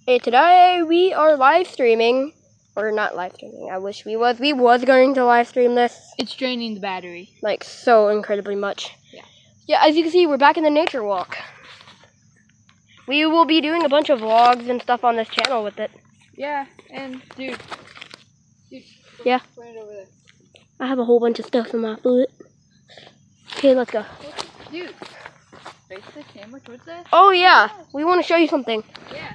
Hey, today we are live streaming. Or not live streaming, I wish we was. We was going to live stream this. It's draining the battery. Like, so incredibly much. Yeah. Yeah, as you can see, we're back in the nature walk. We will be doing a bunch of vlogs and stuff on this channel with it. Yeah, and dude. Yeah. Put it over there. I have a whole bunch of stuff in my foot. Okay, let's go. Dude. Face the camera towards that? Oh yeah, we want to show you something. Yeah.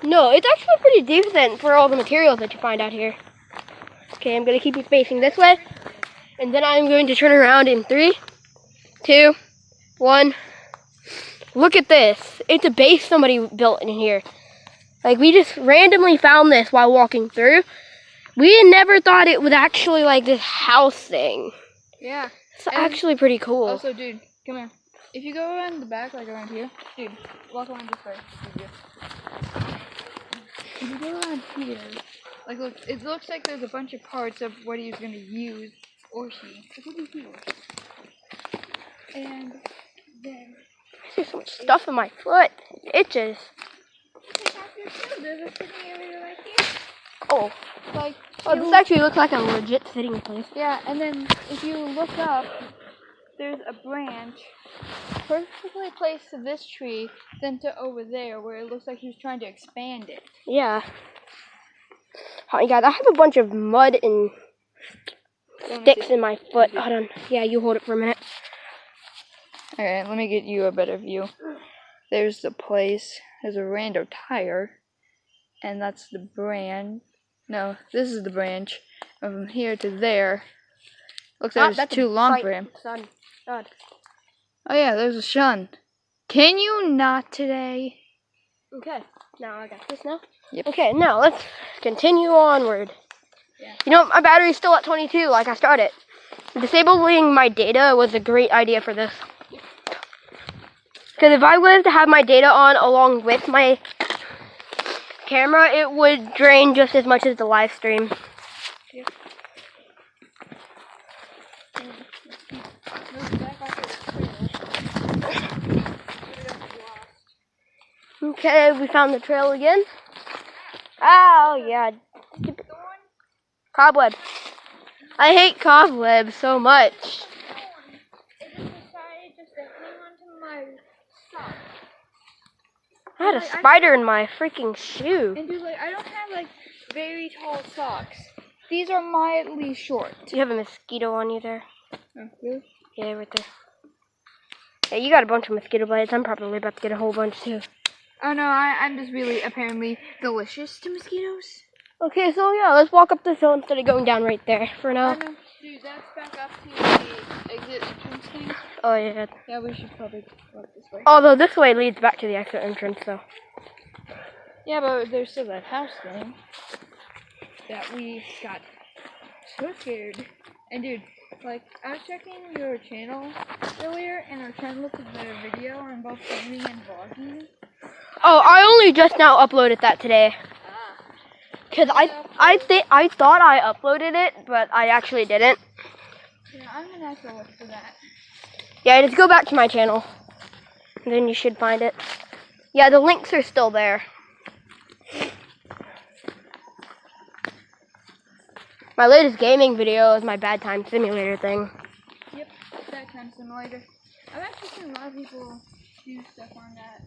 No, it's actually pretty decent for all the materials that you find out here. Okay, I'm going to keep you facing this way. And then I'm going to turn around in 3, 2, 1. Look at this. It's a base somebody built in here. Like, we just randomly found this while walking through. We never thought it was actually like this house thing. Yeah. It's actually pretty cool. Also, dude, come here. If you go around the back, like around here, dude, walk around this way. If you go around here, like, look, it looks like there's a bunch of parts of what he's gonna use, or she. Look over here. And then There's so much stuff in my foot. It itches. there's a sitting area right here. Oh. Like, Oh, this actually looks like a legit sitting place. yeah, and then if you look up, there's a branch perfectly placed to this tree, then to over there, where it looks like he was trying to expand it. Yeah. Oh, guys, I have a bunch of mud and sticks in my foot. Hold on. Yeah, you hold it for a minute. Alright, let me get you a better view. There's the place. There's a rando tire. And that's the branch. No, this is the branch. From here to there. Looks like it's too long for him. Sun. God. Oh yeah, there's a sun. Can you not today? Okay. Now I got this now. Yep. Okay, now let's continue onward. Yeah. You know, my battery's still at 22 like I started. Disabling my data was a great idea for this. Because if I was to have my data on along with my camera, it would drain just as much as the live stream. Okay, we found the trail again. Oh, yeah. Cobweb. I hate cobwebs so much. I had a spider in my freaking shoe. And dude, like, I don't have, like, very tall socks. These are mildly short. Do you have a mosquito on you there? Oh, really? Yeah, right there. Yeah, you got a bunch of mosquito bites. I'm probably about to get a whole bunch too. Oh no, I'm just really apparently delicious to mosquitoes. Okay, so yeah, let's walk up this hill instead of going down right there for now. Dude, that's back up to the exit entrance thing. Oh yeah. Yeah, we should probably walk this way. Although this way leads back to the exit entrance, so. Yeah, but there's still that house thing that we got so scared. And dude, like, I was checking your channel earlier, and our channel looked at the video on both gaming and vlogging. Oh, I only just now uploaded that today. Cause I thought I uploaded it, but I actually didn't. Yeah, I'm gonna have to look for that. Yeah, just go back to my channel. And then you should find it. Yeah, the links are still there. My latest gaming video is my Bad Time Simulator thing. Yep, Bad Time Simulator. I've actually seen a lot of people do stuff on that.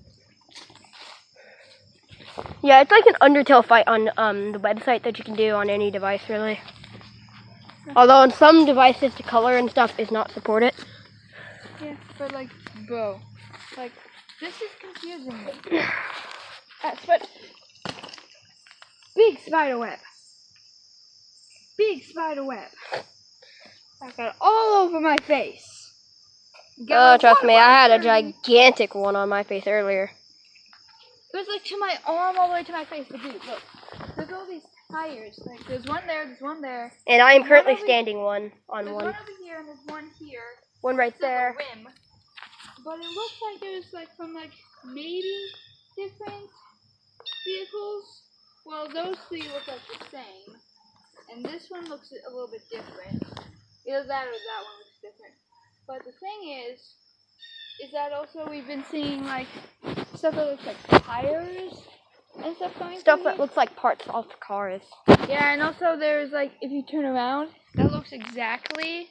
Yeah, it's like an Undertale fight on the website that you can do on any device, really. Although on some devices, the color and stuff is not supported. Yeah, but like, bro, like, this is confusing me. But big spider web. Big spider web. I got it all over my face. Oh, trust me, I had a gigantic one on my face earlier. It was like to my arm all the way to my face. But dude, look. There's all these tires. Like, there's one there. And I am currently standing on one. There's one over here and there's one here. One right It's like there. a rim. But it looks like there's like from like maybe different vehicles. Well, those three look like the same. And this one looks a little bit different. Either that or that one looks different. But the thing is, is that also we've been seeing like stuff that looks like tires and stuff going Stuff through that here. looks like parts off cars. Yeah, and also there's like, if you turn around, that looks exactly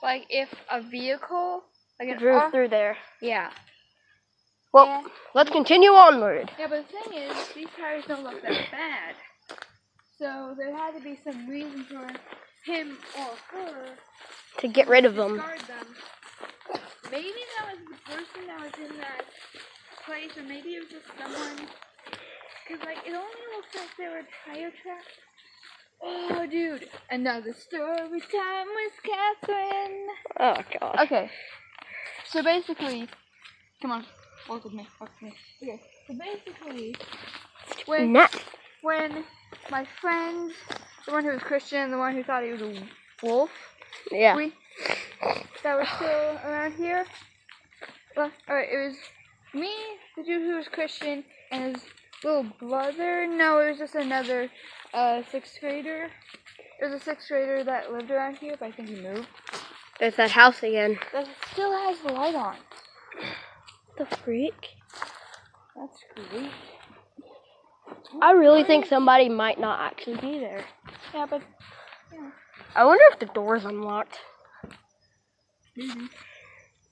like if a vehicle, like an Drove through there. Yeah. Well, And- let's continue onward. Yeah, but the thing is, these tires don't look that bad. So there had to be some reason for him or her To get rid of them. discard them. Maybe that was the person that was in that place, or maybe it was just someone. Because, like, it only looks like there were tire tracks. Oh, dude. Another story time with Catherine. Oh, God. Okay. So basically, come on, walk with me. Okay. So basically, when my friend, the one who was Christian, the one who thought he was a wolf, Yeah. that was still around here. Well, alright, it was me, the dude who was Christian, and his little brother. No, it was just another 6th grader. It was a 6th grader that lived around here, but I think he moved. There's that house again. That still has the light on. The freak? That's great. I really think somebody might not actually be there. Yeah, but yeah. I wonder if the door's unlocked.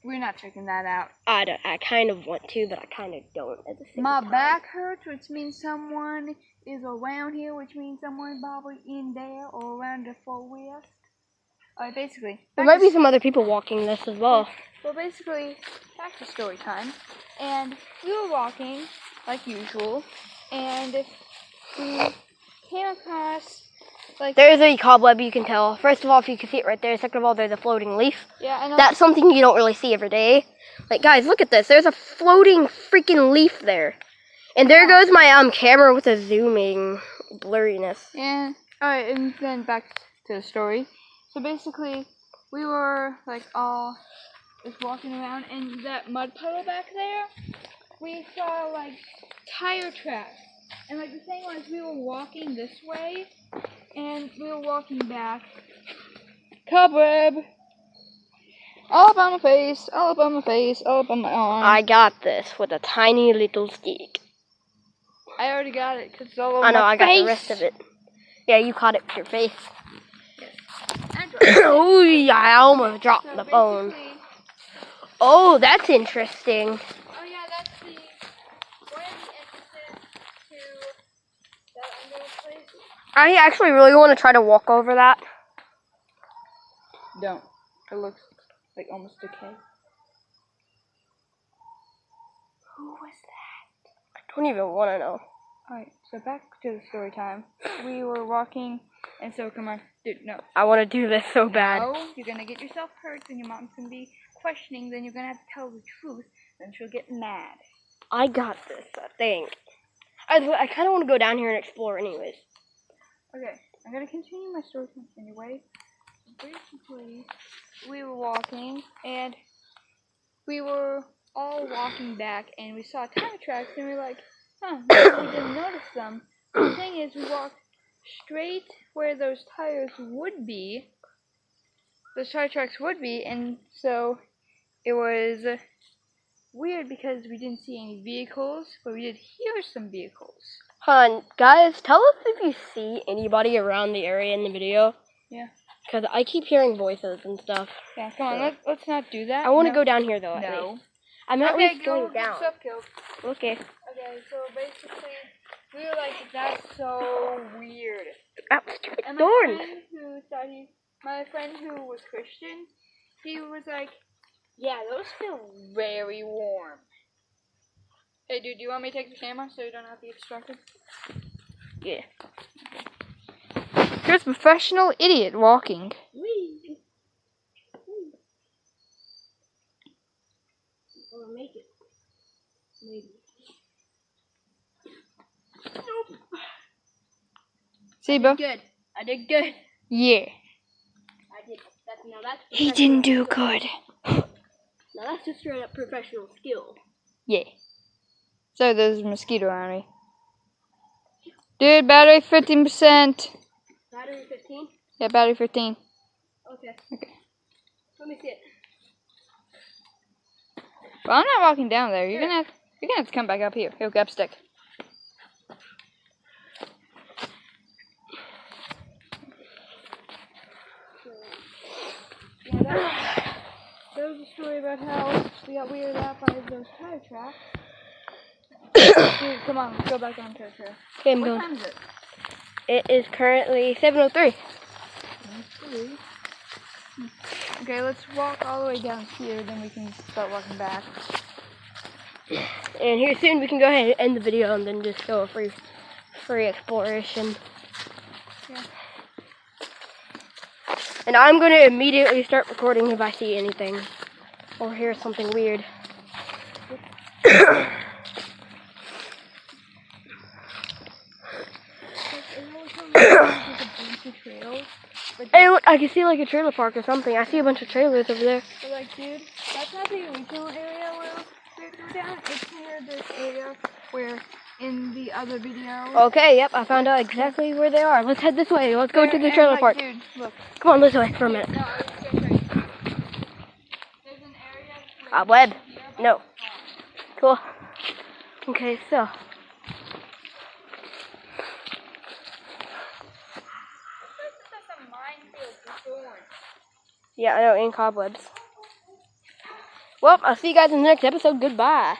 We're not checking that out. I kind of want to, but I kind of don't at the same My time. back hurts, which means someone is around here, which means someone probably in there or around the forest. Alright, basically. There might be some other people walking this as well. Well, basically, back to story time. And we were walking, like usual, and we came across, like... There's a cobweb, you can tell. First of all, if you can see it right there. Second of all, there's a floating leaf. Yeah, and That's something you don't really see every day. Like, guys, look at this. There's a floating freaking leaf there. And there goes my camera with a zooming blurriness. Yeah. Alright, and then back to the story. So basically, we were, like, all just walking around, and that mud puddle back there, we saw, like, tire tracks. And, like, the thing was, we were walking this way, and we were walking back. Cobweb! All up on my face, all up on my face, all up on my arm. I got this with a tiny little stick. I already got it, because it's all over I know, my I got face. the rest of it. Yeah, you caught it with your face. Android. Oh, yeah, I almost dropped So the phone. basically- Oh, that's interesting. Oh yeah, that's one of the entrances to that under place. I actually really want to try to walk over that. Don't. It looks like almost decay. Who was that? I don't even want to know. Alright, so back to the story time. We were walking, and so come on. Dude, no. I want to do this so bad. No, you're gonna get yourself hurt, and your mom's gonna be questioning, then you're gonna have to tell the truth, then she'll get mad. I got this, I think. I kind of want to go down here and explore anyways. Okay, I'm gonna continue my story time anyway. Basically, we were walking, and we were all walking back, and we saw tire tracks, and we were like, huh, maybe we didn't notice them. The thing is, we walked straight where those tires would be, those tire tracks would be, and so it was weird because we didn't see any vehicles, but we did hear some vehicles. Hon, guys, tell us if you see anybody around the area in the video. Yeah. Because I keep hearing voices and stuff. Yeah, come on, let's not do that. I want to No. go down here, though, at No. least. I'm at Okay, least go going get down. yourself killed. Okay. Okay, so basically, we were like, that's so weird. Ow, And thorns. my friend who was Christian, he was like, yeah, those feel very warm. Hey, dude, do you want me to take the camera so you don't have to get distracted? Yeah. Here's a professional idiot walking. Whee! I'll make it. Maybe. Nope. See, bro? Good. I did good. Yeah. I did. That's He didn't do good. Now that's just straight up professional skill. Yeah. So there's a mosquito around me. Dude, battery 15%. Battery 15? Yeah, battery 15. Okay. Okay. Let me see it. Well, I'm not walking down there. You're gonna have to come back up here. Here, grab stick. Yeah, that was a story about how we got weirded out by those tire tracks. Dude, come on, let's go back on tire track. Okay, I'm What going. time is it? It is currently 7:03. Okay, let's walk all the way down here, then we can start walking back. And here soon we can go ahead and end the video and then just go free exploration. Yeah. And I'm going to immediately start recording if I see anything or hear something weird. Hey, look, I can see like a trailer park or something. I see a bunch of trailers over there. But like, dude, that's not the original area where we go down. It's near this area where in the other video. Okay, yep, I found out exactly where they are. Let's head this way. Let's go to the trailer park. Dude, look. Come on this way for a minute. No, I was gonna show you. There's an area. Web? No. Cool. Okay, so. Yeah, I know, and cobwebs. Well, I'll see you guys in the next episode. Goodbye.